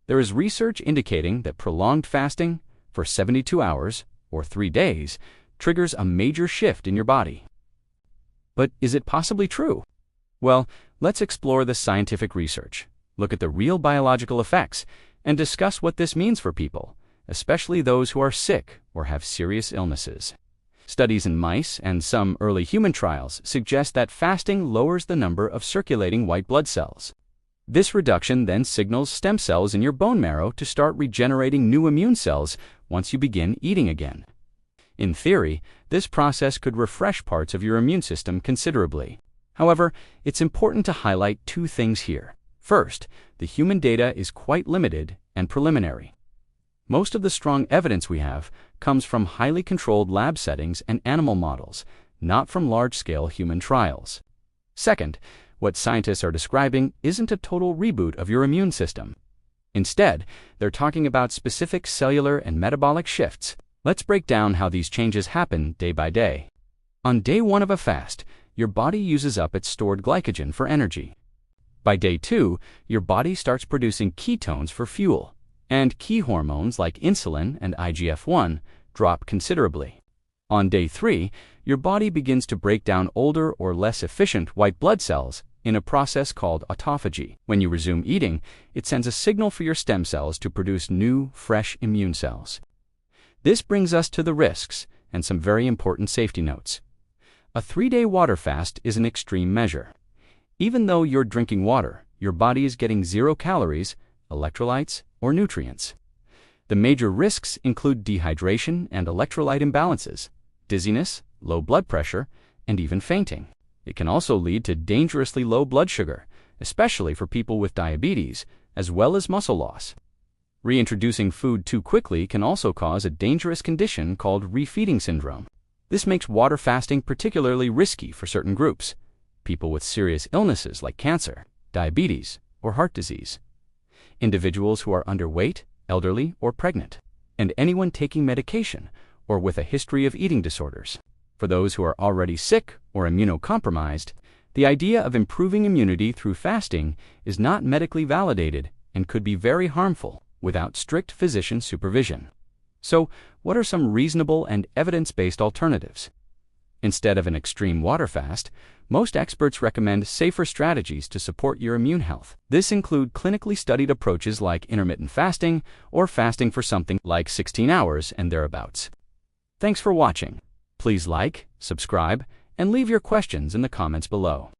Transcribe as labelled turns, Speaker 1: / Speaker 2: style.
Speaker 1: There is research indicating that prolonged fasting for 72 hours or 3 days triggers a major shift in your body. But is it possibly true? Well, let's explore the scientific research, look at the real biological effects, and discuss what this means for people, especially those who are sick or have serious illnesses. Studies in mice and some early human trials suggest that fasting lowers the number of circulating white blood cells. This reduction then signals stem cells in your bone marrow to start regenerating new immune cells once you begin eating again. In theory, this process could refresh parts of your immune system considerably. However, it's important to highlight 2 things here. First, the human data is quite limited and preliminary. Most of the strong evidence we have comes from highly controlled lab settings and animal models, not from large-scale human trials. Second, what scientists are describing isn't a total reboot of your immune system. Instead, they're talking about specific cellular and metabolic shifts. Let's break down how these changes happen day by day. On day 1 of a fast, your body uses up its stored glycogen for energy. By day 2, your body starts producing ketones for fuel, and key hormones like insulin and IGF-1 drop considerably. On day 3, your body begins to break down older or less efficient white blood cells in a process called autophagy. When you resume eating, it sends a signal for your stem cells to produce new, fresh immune cells. This brings us to the risks and some very important safety notes. A 3-day water fast is an extreme measure. Even though you're drinking water, your body is getting 0 calories, electrolytes, or nutrients. The major risks include dehydration and electrolyte imbalances, dizziness, low blood pressure, and even fainting. It can also lead to dangerously low blood sugar, especially for people with diabetes, as well as muscle loss. Reintroducing food too quickly can also cause a dangerous condition called refeeding syndrome. This makes water fasting particularly risky for certain groups: people with serious illnesses like cancer, diabetes, or heart disease, individuals who are underweight, elderly, or pregnant, and anyone taking medication or with a history of eating disorders. For those who are already sick or immunocompromised, the idea of improving immunity through fasting is not medically validated and could be very harmful without strict physician supervision. So, what are some reasonable and evidence-based alternatives? Instead of an extreme water fast, most experts recommend safer strategies to support your immune health. This include clinically studied approaches like intermittent fasting or fasting for something like 16 hours and thereabouts. Thanks for watching. Please like, subscribe, and leave your questions in the comments below.